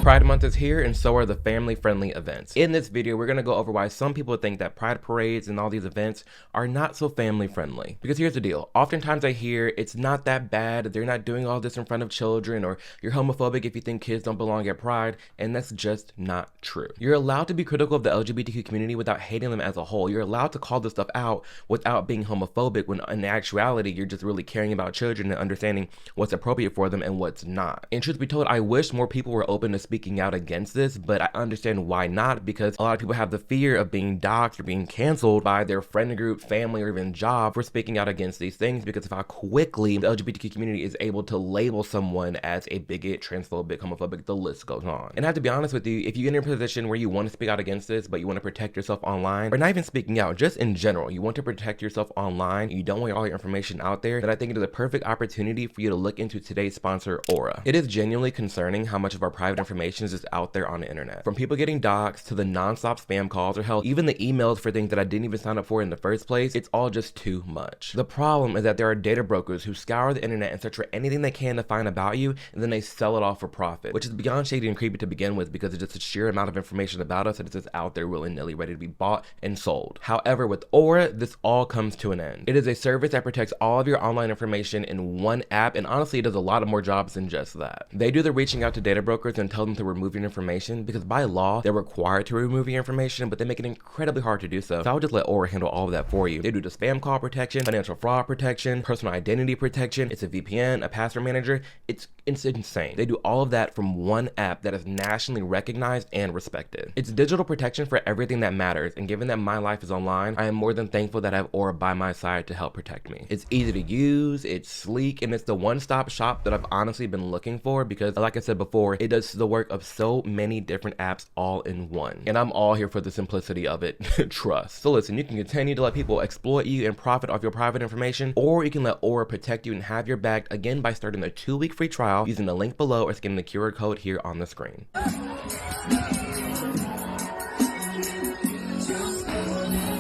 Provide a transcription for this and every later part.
Pride Month is here, and so are the family-friendly events. In this video, we're going to go over why some people think that pride parades and all these events are not so family-friendly. Because here's the deal. Oftentimes I hear it's not that bad, they're not doing all this in front of children, or you're homophobic if you think kids don't belong at Pride, and that's just not true. You're allowed to be critical of the LGBTQ community without hating them as a whole. You're allowed to call this stuff out without being homophobic, when in actuality, you're just really caring about children and understanding what's appropriate for them and what's not. And truth be told, I wish more people were open to speaking out against this, but I understand why not, because a lot of people have the fear of being doxxed or being canceled by their friend group, family, or even job for speaking out against these things because of how quickly the LGBTQ community is able to label someone as a bigot, transphobic, homophobic, the list goes on. And I have to be honest with you, if you get in a position where you want to speak out against this, but you want to protect yourself online, or not even speaking out, just in general, you want to protect yourself online, you don't want all your information out there, then I think it is a perfect opportunity for you to look into today's sponsor, Aura. It is genuinely concerning how much of our private information is just out there on the internet. From people getting doxxed to the non-stop spam calls, or hell, even the emails for things that I didn't even sign up for in the first place, it's all just too much. The problem is that there are data brokers who scour the internet and search for anything they can to find about you, and then they sell it off for profit, which is beyond shady and creepy to begin with because it's just a sheer amount of information about us that is just out there willy-nilly ready to be bought and sold. However, with Aura, this all comes to an end. It is a service that protects all of your online information in one app, and honestly, it does a lot of more jobs than just that. They do the reaching out to data brokers and tell them to remove your information, because by law, they're required to remove your information, but they make it incredibly hard to do so. So I would just let Aura handle all of that for you. They do the spam call protection, financial fraud protection, personal identity protection, it's a VPN, a password manager, it's insane. They do all of that from one app that is nationally recognized and respected. It's digital protection for everything that matters, and given that my life is online, I am more than thankful that I have Aura by my side to help protect me. It's easy to use, it's sleek, and it's the one-stop shop that I've honestly been looking for because, like I said before, it does the work of so many different apps all in one. And I'm all here for the simplicity of it, trust. So listen, you can continue to let people exploit you and profit off your private information, or you can let Aura protect you and have your back, again, by starting a 2-week free trial using the link below or scanning the QR code here on the screen.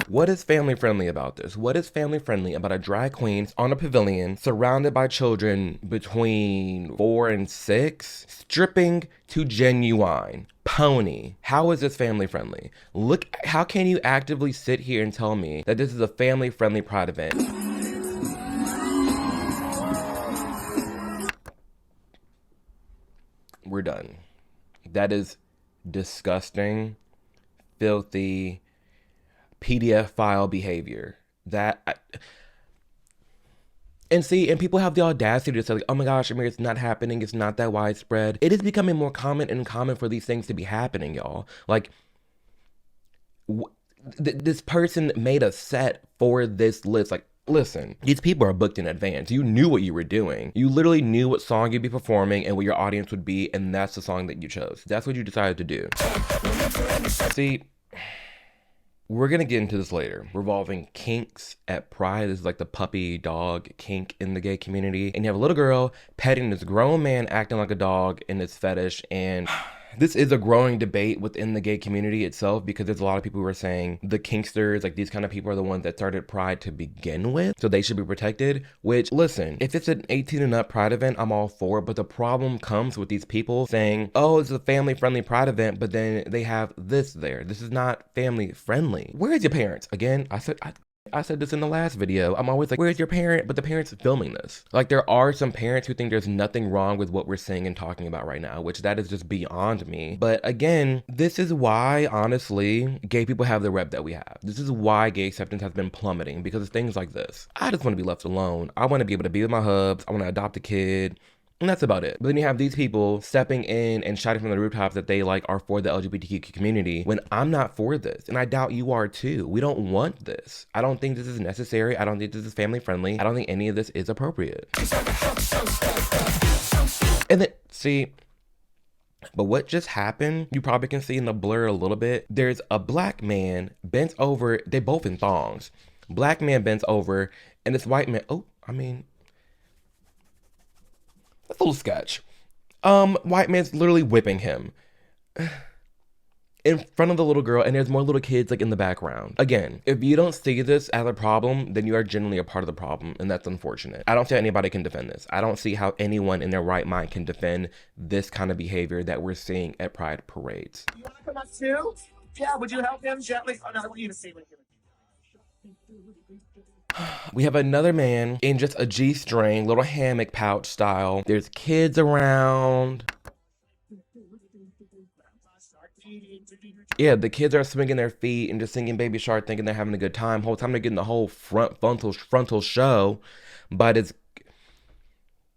What is family friendly about this? What is family friendly about a drag queen on a pavilion surrounded by children between 4 and 6 stripping to Genuine Pony? How is this family friendly? Look, how can you actively sit here and tell me that this is a family friendly pride event? We're done. That is disgusting, filthy, PDF file behavior. And people have the audacity to say, like, oh my gosh, Amir, it's not happening, it's not that widespread. It is becoming more common for these things to be happening, y'all. Like, this person made a set for this list. Like, listen, these people are booked in advance. You knew what you were doing. You literally knew what song you'd be performing and what your audience would be, and that's the song that you chose. That's what you decided to do. See, we're gonna get into this later, revolving kinks at Pride. This is like the puppy dog kink in the gay community. And you have a little girl petting this grown man acting like a dog in this fetish, and this is a growing debate within the gay community itself, because there's a lot of people who are saying the kinksters, like these kind of people, are the ones that started Pride to begin with, so they should be protected. Which, listen, if it's an 18 and up Pride event, I'm all for it, but the problem comes with these people saying, oh, it's a family friendly Pride event, but then they have this there. This is not family friendly. Where is your parents? Again, I said this in the last video. I'm always like, where's your parent? But the parents filming this. Like, there are some parents who think there's nothing wrong with what we're saying and talking about right now, which that is just beyond me. But again, this is why, honestly, gay people have the rep that we have. This is why gay acceptance has been plummeting, because of things like this. I just want to be left alone. I want to be able to be with my hubs. I want to adopt a kid. And that's about it. But then you have these people stepping in and shouting from the rooftops that they are for the LGBTQ community, when I'm not for this. And I doubt you are too. We don't want this. I don't think this is necessary. I don't think this is family friendly. I don't think any of this is appropriate. And then, see, but what just happened, you probably can see in the blur a little bit. There's a black man bent over. They both in thongs. Black man bent over, and this white man, that's a little sketch. White man's literally whipping him. in front of the little girl, and there's more little kids like in the background. Again, if you don't see this as a problem, then you are genuinely a part of the problem, and that's unfortunate. I don't see how anybody can defend this. I don't see how anyone in their right mind can defend this kind of behavior that we're seeing at Pride parades. You want to come up too? Yeah, would you help him gently? Oh, no, I want you to see what you're We have another man in just a G-string, little hammock pouch style. There's kids around. Yeah, the kids are swinging their feet and just singing Baby Shark, thinking they're having a good time. Whole time they're getting the whole frontal show, but it's,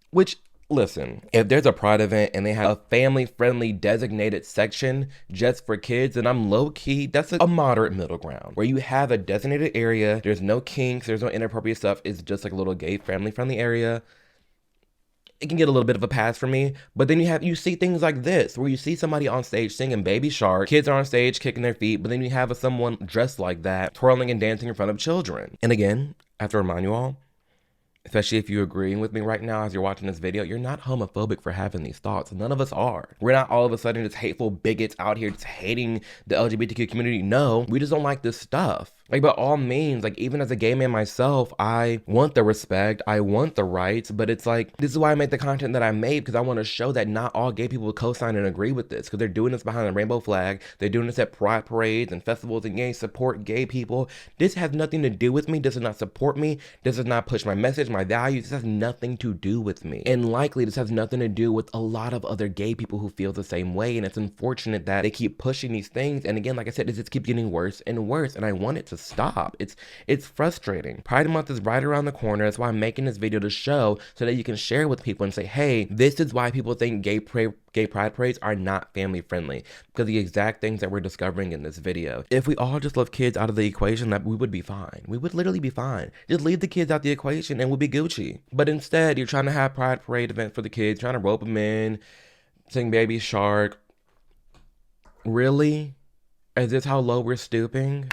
which, listen, if there's a Pride event and they have a family-friendly designated section just for kids, then I'm low-key, that's a moderate middle ground. Where you have a designated area, there's no kinks, there's no inappropriate stuff, it's just like a little gay family-friendly area. It can get a little bit of a pass for me, but then you see things like this, where you see somebody on stage singing Baby Shark, kids are on stage kicking their feet, but then you have someone dressed like that, twirling and dancing in front of children. And again, I have to remind you all, especially if you're agreeing with me right now as you're watching this video, you're not homophobic for having these thoughts. None of us are. We're not all of a sudden just hateful bigots out here just hating the LGBTQ community. No, we just don't like this stuff. Like, by all means, like, even as a gay man myself, I want the respect, I want the rights, but it's like, this is why I make the content that I made, because I want to show that not all gay people co-sign and agree with this, because they're doing this behind a rainbow flag, they're doing this at pride parades and festivals, and gay support gay people. This has nothing to do with me, this does not support me, this does not push my message, my values, this has nothing to do with me. And likely, this has nothing to do with a lot of other gay people who feel the same way, and it's unfortunate that they keep pushing these things, and again, like I said, it just keeps getting worse and worse, and I want it to stop. It's frustrating. Pride Month is right around the corner. That's why I'm making this video to show, so that you can share with people and say, hey, this is why people think gay pride parades are not family friendly, because the exact things that we're discovering in this video. If we all just left kids out of the equation, that we would be fine. We would literally be fine. Just leave the kids out the equation and we'll be Gucci. But instead, you're trying to have pride parade events for the kids, trying to rope them in, sing Baby Shark. Really? Is this how low we're stooping?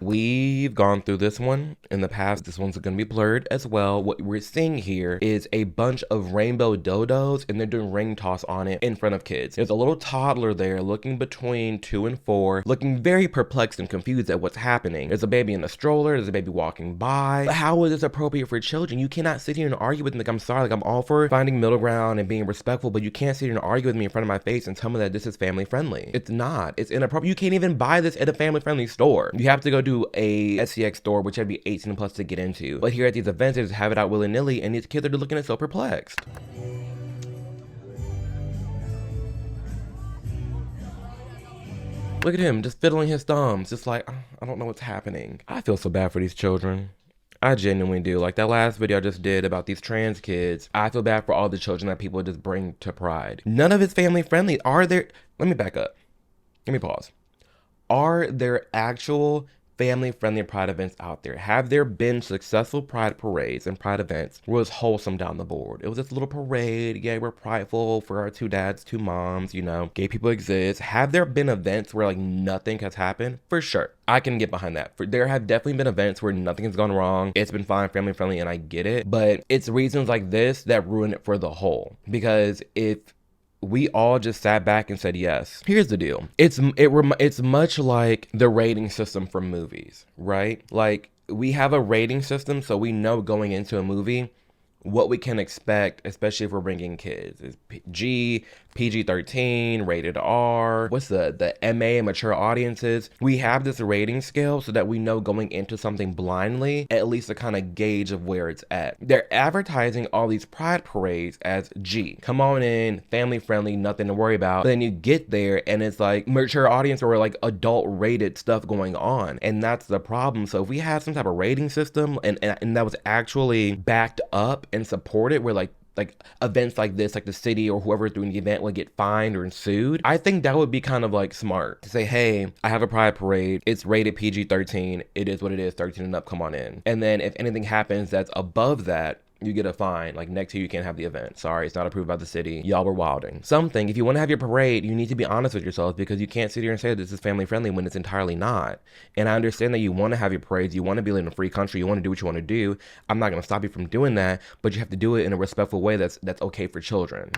We've gone through this one in the past. This one's gonna be blurred as well. What we're seeing here is a bunch of rainbow dodos, and they're doing ring toss on it in front of kids. There's a little toddler there looking between 2 and 4, looking very perplexed and confused at what's happening. There's a baby in a stroller, there's a baby walking by. How is this appropriate for children? You cannot sit here and argue with me. Like, I'm sorry, like, I'm all for finding middle ground and being respectful, but you can't sit here and argue with me in front of my face and tell me that this is family friendly. It's not. It's inappropriate. You can't even buy this at a family friendly store. You have to go to a SCX store, which would be 18 plus to get into. But here at these events, they just have it out willy-nilly, and these kids are looking at so perplexed. Look at him, just fiddling his thumbs, just like, I don't know what's happening. I feel so bad for these children. I genuinely do. Like that last video I just did about these trans kids, I feel bad for all the children that people just bring to Pride. None of it's family friendly. Are there, let me back up. Let me pause. Are there actual family-friendly Pride events out there? Have there been successful Pride parades and Pride events where it was wholesome down the board? It was this little parade, yeah, we're prideful for our 2 dads, 2 moms, you know, gay people exist. Have there been events where like nothing has happened? For sure. I can get behind that. There have definitely been events where nothing has gone wrong. It's been fine, family-friendly, and I get it. But it's reasons like this that ruin it for the whole. Because if we all just sat back and said yes. Here's the deal. It's much like the rating system for movies, right? Like, we have a rating system, so we know going into a movie what we can expect, especially if we're bringing kids. It's G, PG-13, rated R, what's the MA, mature audiences. We have this rating scale so that we know going into something blindly, at least a kind of gauge of where it's at. They're advertising all these Pride parades as G. Come on in, family friendly, nothing to worry about. But then you get there and it's like mature audience or like adult rated stuff going on. And that's the problem. So if we have some type of rating system and that was actually backed up and supported, where like events like this, like the city or whoever's doing the event would get fined or sued, I think that would be kind of like smart to say, hey, I have a Pride parade, it's rated PG-13, it is what it is, 13 and up, come on in. And then if anything happens that's above that, you get a fine. Like, next year you can't have the event. Sorry, it's not approved by the city. Y'all were wilding. Something, if you want to have your parade, you need to be honest with yourself, because you can't sit here and say this is family friendly when it's entirely not. And I understand that you want to have your parades, you want to be in a free country, you want to do what you want to do. I'm not going to stop you from doing that, but you have to do it in a respectful way that's okay for children.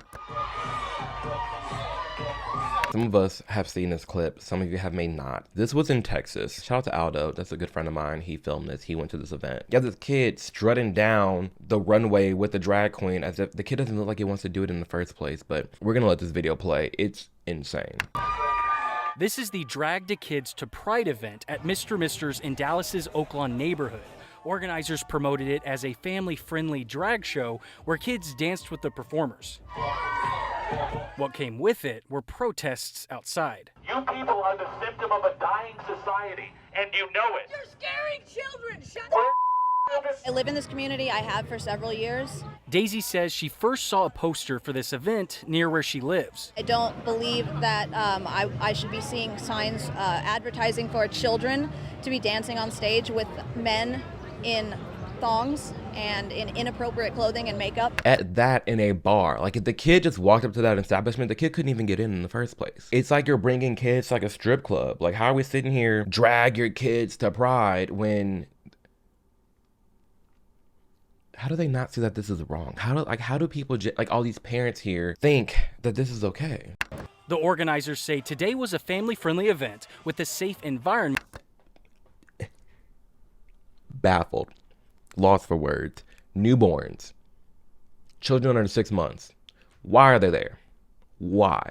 Some of us have seen this clip. Some of you may not. This was in Texas. Shout out to Aldo. That's a good friend of mine. He filmed this. He went to this event. You have this kid strutting down the runway with the drag queen as if the kid doesn't look like he wants to do it in the first place. But we're going to let this video play. It's insane. This is the Drag the Kids to Pride event at Mr. Mister's in Dallas's Oaklawn neighborhood. Organizers promoted it as a family-friendly drag show where kids danced with the performers. What came with it were protests outside. You people are the symptom of a dying society, and you know it. You're scaring children! Shut up! I live in this community. I have for several years. Daisy says she first saw a poster for this event near where she lives. I don't believe that I should be seeing signs advertising for children to be dancing on stage with men in thongs and in inappropriate clothing and makeup. At that, in a bar. Like, if the kid just walked up to that establishment, the kid couldn't even get in the first place. It's like you're bringing kids to like a strip club. Like, how are we sitting here, drag your kids to Pride when... How do they not see that this is wrong? How do people, like all these parents here, think that this is okay? The organizers say today was a family-friendly event with a safe environment. Baffled. Lost for words. Newborns. Children under 6 months. Why are they there? Why?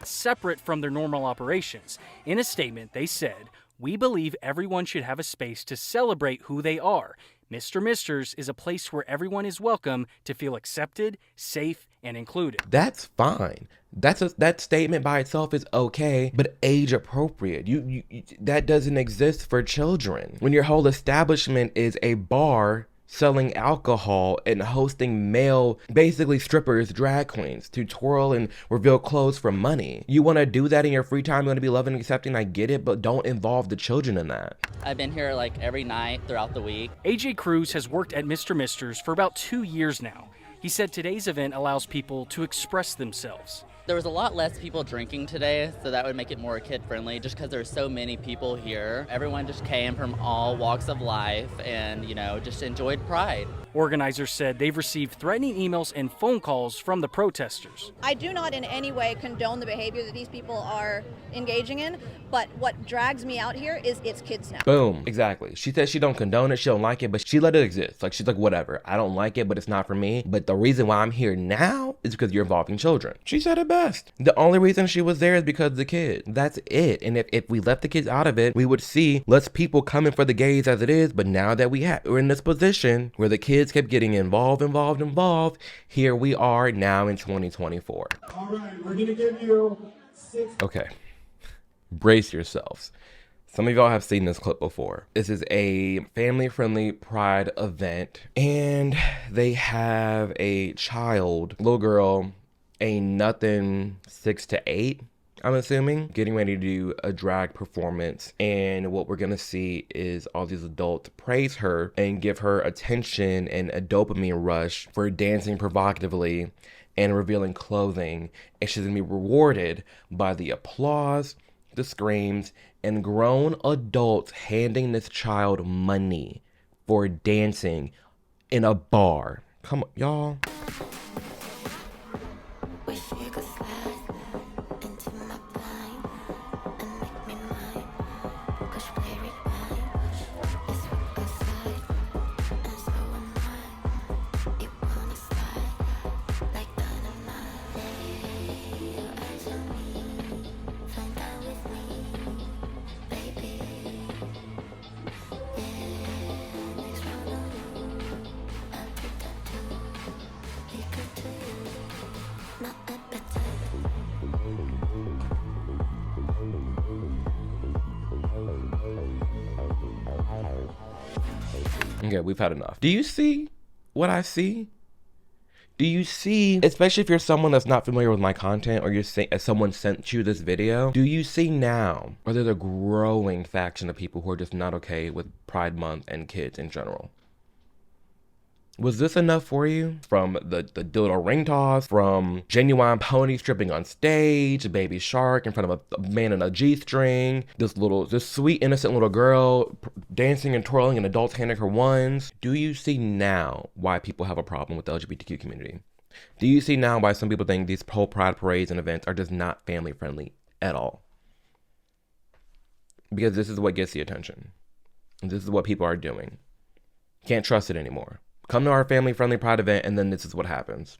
Separate from their normal operations. In a statement, they said, "We believe everyone should have a space to celebrate who they are. Mr. Mister's is a place where everyone is welcome to feel accepted, safe, and included." That's fine. That statement by itself is okay, but age appropriate. You that doesn't exist for children. When your whole establishment is a bar selling alcohol and hosting male, basically strippers, drag queens to twirl and reveal clothes for money. You want to do that in your free time, you want to be loving and accepting, I get it, but don't involve the children in that. I've been here like every night throughout the week. AJ Cruz has worked at Mr. Mister's for about 2 years now. He said today's event allows people to express themselves. There was a lot less people drinking today, so that would make it more kid-friendly just because there's so many people here. Everyone just came from all walks of life and, just enjoyed Pride. Organizers said they've received threatening emails and phone calls from the protesters. I do not in any way condone the behavior that these people are engaging in, but what drags me out here is it's kids now. Boom. Exactly. She says she don't condone it, she don't like it, but she let it exist. Like, she's like, whatever. I don't like it, but it's not for me. But the reason why I'm here now is because you're involving children. She said it best. The only reason she was there is because of the kid. That's it. And if we left the kids out of it, we would see less people coming for the gays as it is. But now that we're in this position where the kids kept getting involved, here we are now in 2024. All right, we're gonna give you 6. Okay. Brace yourselves. Some of y'all have seen this clip before. This is a family-friendly Pride event, and they have a child, little girl, a nothing 6 to 8, I'm assuming, getting ready to do a drag performance. And what we're gonna see is all these adults praise her and give her attention and a dopamine rush for dancing provocatively and revealing clothing. And she's gonna be rewarded by the applause, the screams, and grown adults handing this child money for dancing in a bar. Come on, y'all. Okay, we've had enough. Do you see what I see? Do you see, especially if you're someone that's not familiar with my content or you're someone sent you this video, do you see now, or there's a growing faction of people who are just not okay with Pride Month and kids in general? Was this enough for you? From the dildo ring toss, from genuine pony stripping on stage, a baby shark in front of a man in a G-string, this sweet innocent little girl dancing and twirling and adults handing her ones. Do you see now why people have a problem with the LGBTQ community? Do you see now why some people think these whole Pride parades and events are just not family friendly at all. Because this is what gets the attention. This is what people are doing. Can't trust it anymore. Come to our family-friendly Pride event, and then this is what happens.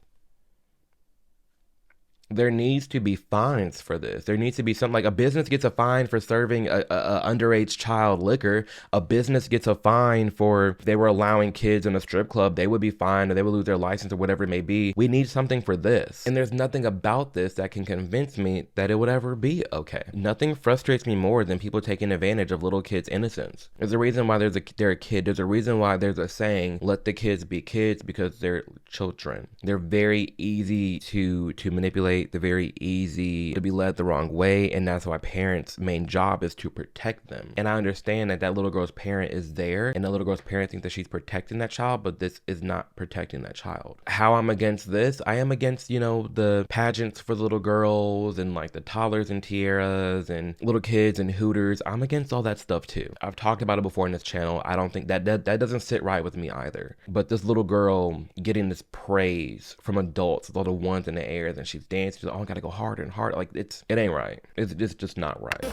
There needs to be fines for this. There needs to be something like a business gets a fine for serving a underage child liquor. A business gets a fine for if they were allowing kids in a strip club, they would be fined or they would lose their license or whatever it may be. We need something for this. And there's nothing about this that can convince me that it would ever be okay. Nothing frustrates me more than people taking advantage of little kids' innocence. There's a reason why they're a kid. There's a reason why there's a saying, let the kids be kids, because they're children. They're very easy to manipulate. They're very easy to be led the wrong way, and that's why parents' main job is to protect them. And I understand that little girl's parent is there, and the little girl's parent thinks that she's protecting that child, but this is not protecting that child. How I'm against this, I am against, the pageants for the little girls and like the toddlers and tiaras and little kids and hooters. I'm against all that stuff too. I've talked about it before in this channel. I don't think that doesn't sit right with me either. But this little girl getting this praise from adults with all the ones in the air, and she's dancing. She's like, oh, I gotta go harder and harder. Like, it ain't right. It's just not right.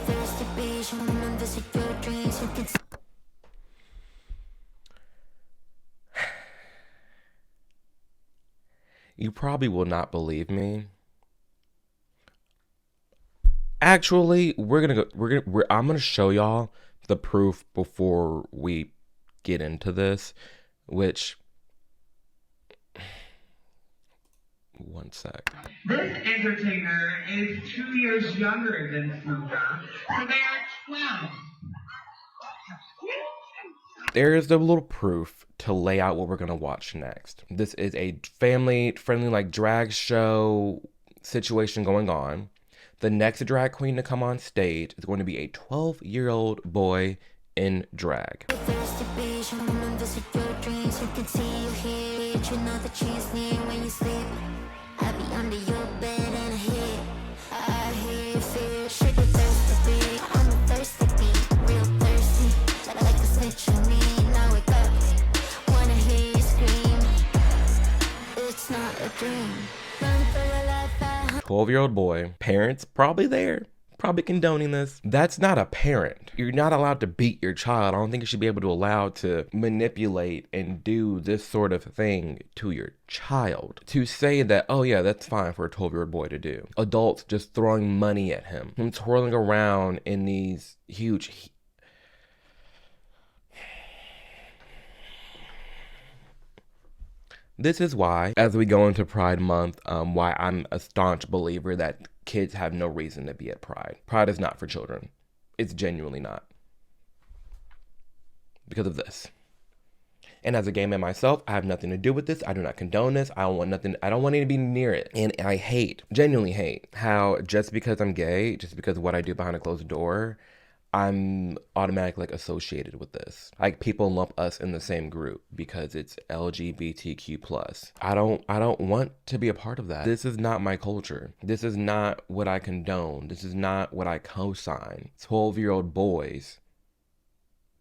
You probably will not believe me. Actually, I'm gonna show y'all the proof before we get into this, which, one sec. This entertainer is 2 years younger than Fuka, so they are 12. There is the little proof to lay out what we're gonna watch next. This is a family-friendly like drag show situation going on. The next drag queen to come on stage is going to be a 12-year-old boy in drag. It's not a dream. 12-year-old boy, parents probably there, probably condoning this. That's not a parent. You're not allowed to beat your child. I don't think you should be able to allow to manipulate and do this sort of thing to your child. To say that, oh yeah, that's fine for a 12-year-old boy to do. Adults just throwing money at him twirling around in these huge This is why, as we go into Pride Month, why I'm a staunch believer that kids have no reason to be at Pride. Pride is not for children. It's genuinely not. Because of this. And as a gay man myself, I have nothing to do with this. I do not condone this. I don't want any to be near it. And I genuinely hate, how just because I'm gay, just because of what I do behind a closed door, I'm automatically associated with this. Like, people lump us in the same group because it's LGBTQ+. I don't want to be a part of that. This is not my culture. This is not what I condone. This is not what I co-sign. 12-year-old boys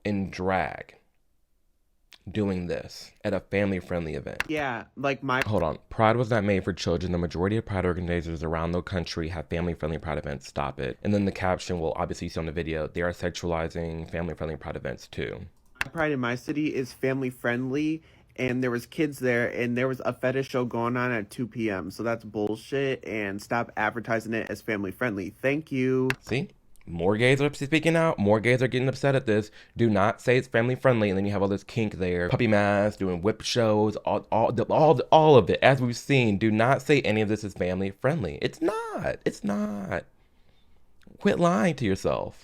in drag doing this at a family-friendly event. Yeah, like Hold on. Pride was not made for children. The majority of Pride organizers around the country have family-friendly Pride events. Stop it. And then the caption will obviously see on the video, they are sexualizing family-friendly Pride events too. Pride in my city is family-friendly, and there was kids there, and there was a fetish show going on at 2 p.m. So that's bullshit, and stop advertising it as family-friendly. Thank you. See? More gays are speaking out. More gays are getting upset at this. Do not say it's family friendly, and then you have all this kink there. Puppy masks, doing whip shows, all of it. As we've seen, do not say any of this is family friendly. It's not. It's not. Quit lying to yourself.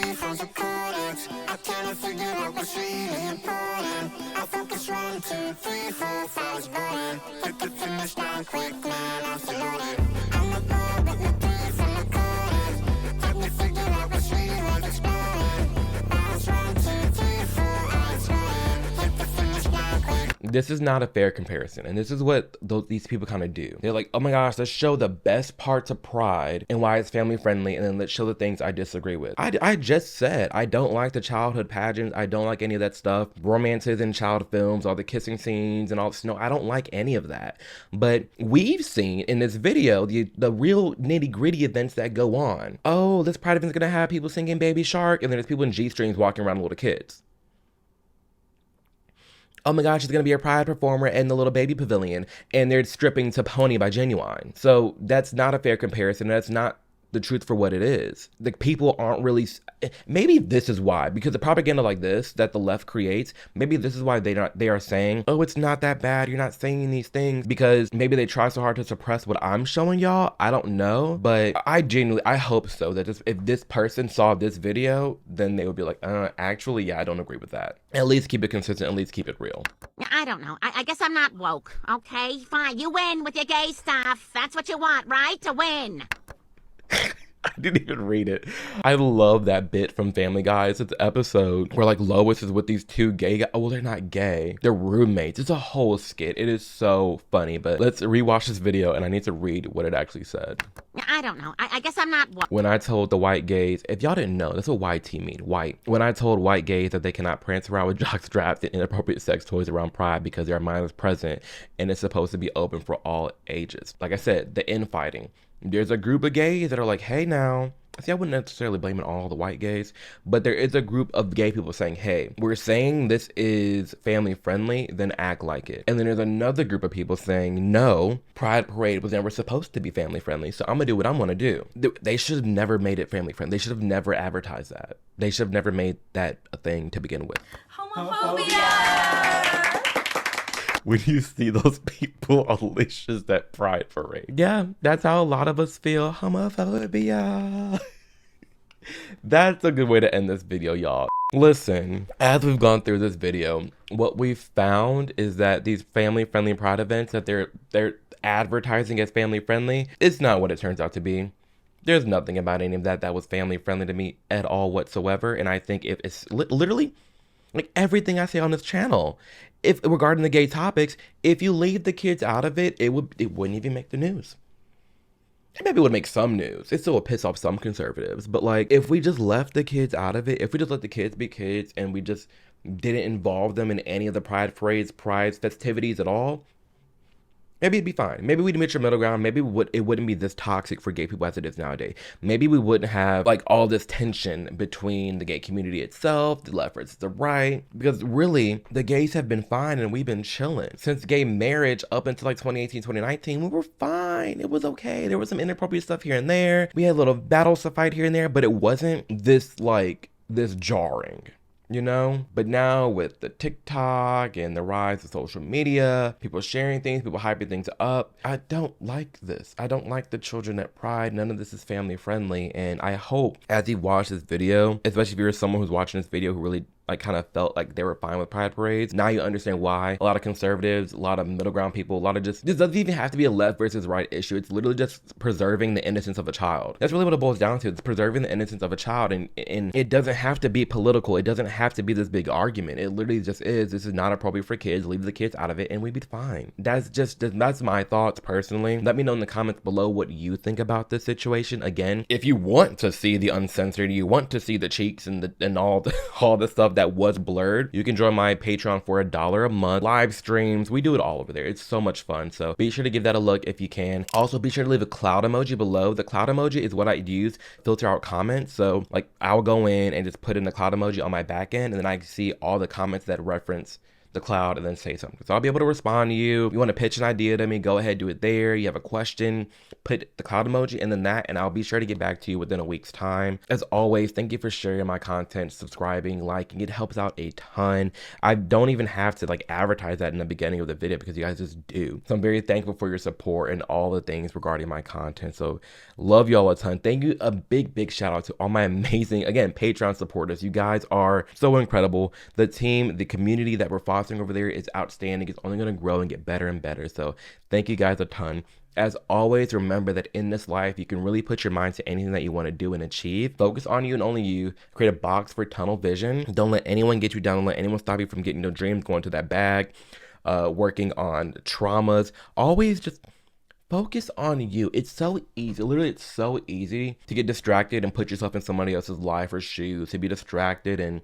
This is not a fair comparison. And this is what these people kind of do. They're like, oh my gosh, let's show the best parts of Pride and why it's family friendly. And then let's show the things I disagree with. I just said, I don't like the childhood pageants. I don't like any of that stuff. Romances in child films, all the kissing scenes and all this. No, I don't like any of that. But we've seen in this video, the real nitty gritty events that go on. Oh, this Pride event is going to have people singing Baby Shark. And then there's people in G-strings walking around with little kids. Oh my gosh, she's gonna be a Pride performer in the little baby pavilion, and they're stripping to Pony by Genuine. So that's not a fair comparison. That's not the truth for what it is. The people aren't really, maybe this is why, because the propaganda like this that the left creates, maybe this is why they are saying, oh, it's not that bad, you're not saying these things, because maybe they try so hard to suppress what I'm showing y'all. I don't know, but I hope so, that if this person saw this video, then they would be like, actually, yeah, I don't agree with that. At least keep it consistent, at least keep it real. I don't know. I guess I'm not woke. Okay, fine. You win with your gay stuff. That's what you want, right? To win. I didn't even read it. I love that bit from Family Guy. It's the episode where like Lois is with these two gay guys. Well, they're not gay. They're roommates. It's a whole skit. It is so funny. But let's rewatch this video and I need to read what it actually said. I don't know. I guess I'm not woke. When I told the white gays, if y'all didn't know, that's what YT mean, white. When I told white gays that they cannot prance around with jock straps and inappropriate sex toys around Pride because their mind is present and it's supposed to be open for all ages. Like I said, the infighting. There's a group of gays that are like, hey now, see, I wouldn't necessarily blame it on all the white gays, but there is a group of gay people saying, hey, we're saying this is family friendly, then act like it. And then there's another group of people saying, no, Pride Parade was never supposed to be family friendly, so I'm gonna do what I'm gonna do. They should have never made it family friendly. They should have never advertised that. They should have never made that a thing to begin with. Homophobia! When you see those people unleashes that Pride Parade. Yeah, that's how a lot of us feel. Homophobia. That's a good way to end this video, y'all. Listen, as we've gone through this video, what we've found is that these family-friendly Pride events that they're advertising as family-friendly, it's not what it turns out to be. There's nothing about any of that was family-friendly to me at all whatsoever. And I think if it's literally like everything I say on this channel, if regarding the gay topics, if you leave the kids out of it, it wouldn't even make the news. It maybe would make some news. It still would piss off some conservatives. But like, if we just left the kids out of it, if we just let the kids be kids and we just didn't involve them in any of the Pride parades, Pride festivities at all, maybe it'd be fine. Maybe we'd meet your middle ground. Maybe it wouldn't be this toxic for gay people as it is nowadays. Maybe we wouldn't have like all this tension between the gay community itself, the left versus the right. Because really, the gays have been fine and we've been chilling. Since gay marriage up until like 2018, 2019, we were fine. It was okay. There was some inappropriate stuff here and there. We had little battles to fight here and there, but it wasn't this jarring. You know, but now with the TikTok and the rise of social media, people sharing things, people hyping things up, I don't like this. I don't like the children at Pride. None of this is family friendly. And I hope as you watch this video, especially if you're someone who's watching this video who really like kind of felt like they were fine with Pride parades, now you understand why a lot of conservatives, a lot of middle ground people, a lot of this doesn't even have to be a left versus right issue. It's literally just preserving the innocence of a child. That's really what it boils down to. It's preserving the innocence of a child, and it doesn't have to be political. It doesn't have to be this big argument. It literally just is. This is not appropriate for kids. Leave the kids out of it and we'd be fine. That's my thoughts personally. Let me know in the comments below what you think about this situation. Again, if you want to see the uncensored, you want to see the cheeks and all the stuff that was blurred, you can join my Patreon for $1 a month. Live streams, we do it all over there. It's so much fun. So be sure to give that a look if you can. Also, be sure to leave a cloud emoji below. The cloud emoji is what I use to filter out comments. So like I'll go in and just put in the cloud emoji on my back end, and then I can see all the comments that reference the cloud and then say something. So I'll be able to respond to you. You want to pitch an idea to me, go ahead, do it there. You have a question, put the cloud emoji and then that, and I'll be sure to get back to you within a week's time. As always, thank you for sharing my content, subscribing, liking. It helps out a ton. I don't even have to like advertise that in the beginning of the video because you guys just do. So I'm very thankful for your support and all the things regarding my content. So love y'all a ton. Thank you. A big shout out to all my amazing, again, Patreon supporters. You guys are so incredible. The team, the community that we're fostering over there is outstanding. It's only going to grow and get better and better. So thank you guys a ton. As always, remember that in this life, you can really put your mind to anything that you want to do and achieve. Focus on you and only you. Create a box for tunnel vision. Don't let anyone get you down. Don't let anyone stop you from getting your dreams, going to that bag. working on traumas. Always just focus on you. It's so easy. Literally, it's so easy to get distracted and put yourself in somebody else's life or shoes, to be distracted and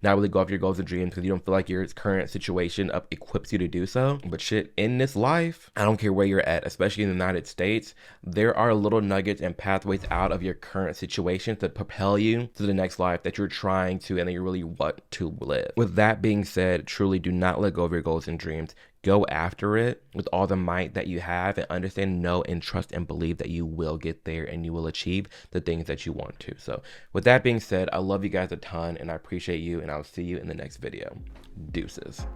not really go after your goals and dreams because you don't feel like your current situation equips you to do so. But shit, in this life, I don't care where you're at, especially in the United States, there are little nuggets and pathways out of your current situation to propel you to the next life that you're trying to and that you really want to live. With that being said, truly do not let go of your goals and dreams. Go after it with all the might that you have and understand, know, and trust and believe that you will get there and you will achieve the things that you want to. So with that being said, I love you guys a ton and I appreciate you, and I'll see you in the next video. Deuces.